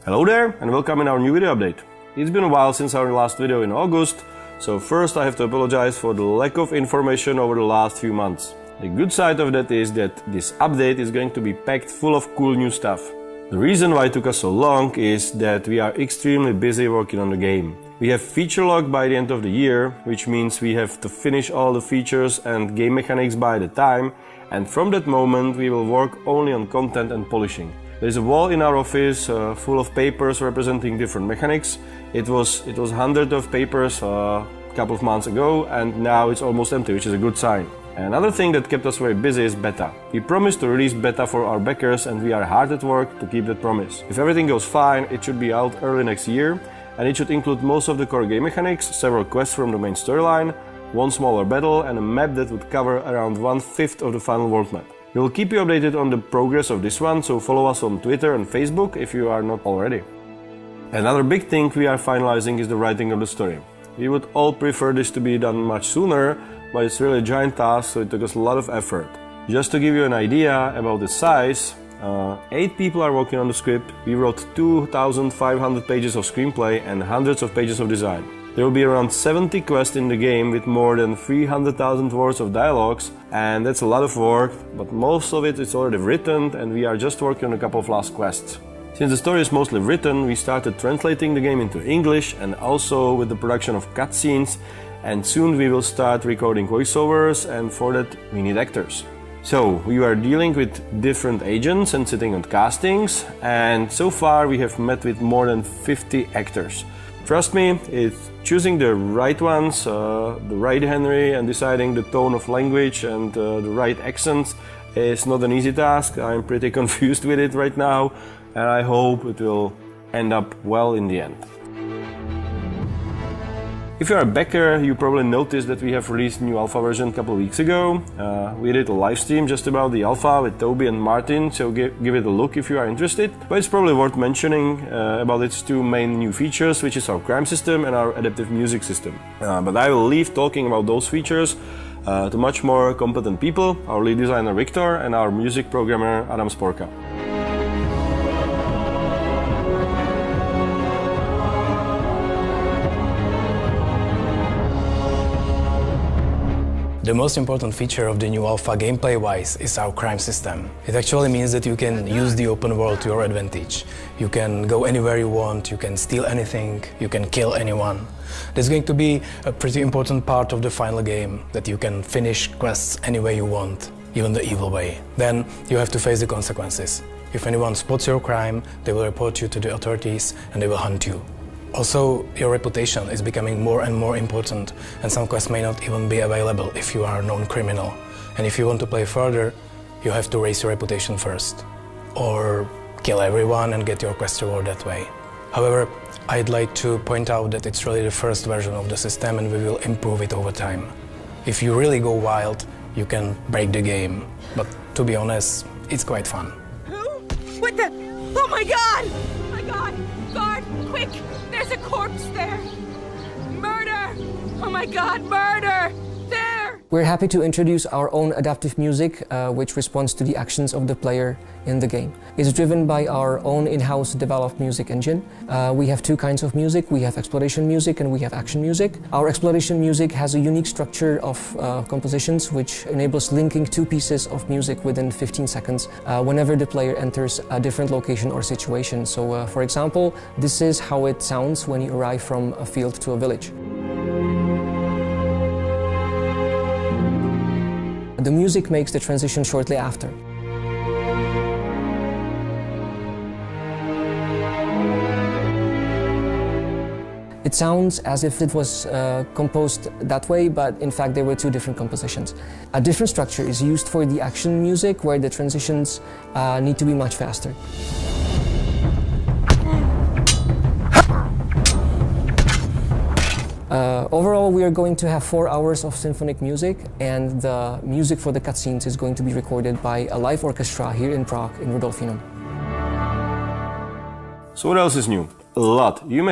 Hello there and welcome in our new video update. It's been a while since our last video in August, so first I have to apologize for the lack of information over the last few months. The good side of that is that this update is going to be packed full of cool new stuff. The reason why it took us so long is that we are extremely busy working on the game. We have feature log by the end of the year, which means we have to finish all the features and game mechanics by the time, and from that moment we will work only on content and polishing. There is a wall in our office full of papers representing different mechanics. It was hundreds of papers a couple of months ago, and now it's almost empty, which is a good sign. Another thing that kept us very busy is beta. We promised to release beta for our backers, and we are hard at work to keep that promise. If everything goes fine, it should be out early next year, and it should include most of the core game mechanics, several quests from the main storyline, one smaller battle, and a map that would cover around 1/5 of the final world map. We will keep you updated on the progress of this one, so follow us on Twitter and Facebook if you are not already. Another big thing we are finalizing is the writing of the story. We would all prefer this to be done much sooner, but it's really a giant task, so it took us a lot of effort. Just to give you an idea about the size, 8 people are working on the script. We wrote 2,500 pages of screenplay and hundreds of pages of design. There will be around 70 quests in the game with more than 300,000 words of dialogues, and that's a lot of work, but most of it is already written and we are just working on a couple of last quests. Since the story is mostly written, we started translating the game into English and also with the production of cutscenes, and soon we will start recording voiceovers, and for that we need actors. So we are dealing with different agents and sitting on castings, and so far we have met with more than 50 actors. Trust me, it's choosing the right ones, the right Henry, and deciding the tone of language and the right accents is not an easy task. I'm pretty confused with it right now, and I hope it will end up well in the end. If you're a backer, you probably noticed that we have released a new alpha version a couple of weeks ago. We did a live stream just about the alpha with Toby and Martin, so give it a look if you are interested. But it's probably worth mentioning about its two main new features, which is our crime system and our adaptive music system. But I will leave talking about those features to much more competent people, our lead designer Victor and our music programmer Adam Sporka. The most important feature of the new alpha gameplay-wise is our crime system. It actually means that you can use the open world to your advantage. You can go anywhere you want, you can steal anything, you can kill anyone. That's going to be a pretty important part of the final game, that you can finish quests any way you want, even the evil way. Then you have to face the consequences. If anyone spots your crime, they will report you to the authorities and they will hunt you. Also, your reputation is becoming more and more important, and some quests may not even be available if you are a known criminal. And if you want to play further, you have to raise your reputation first. Or kill everyone and get your quest reward that way. However, I'd like to point out that it's really the first version of the system and we will improve it over time. If you really go wild, you can break the game. But to be honest, it's quite fun. Who? What the? Oh my god! Oh my god! Guard, quick! There's a corpse there! Murder! Oh my god, murder! There! We're happy to introduce our own adaptive music, which responds to the actions of the player in the game. It's driven by our own in-house developed music engine. We have two kinds of music. We have exploration music and we have action music. Our exploration music has a unique structure of compositions which enables linking two pieces of music within 15 seconds whenever the player enters a different location or situation. So, for example, this is how it sounds when you arrive from a field to a village. The music makes the transition shortly after. It sounds as if it was composed that way, but in fact there were two different compositions. A different structure is used for the action music, where the transitions need to be much faster. Overall, we are going to have 4 hours of symphonic music, and the music for the cutscenes is going to be recorded by a live orchestra here in Prague, in Rudolfinum. So what else is new? A lot. You may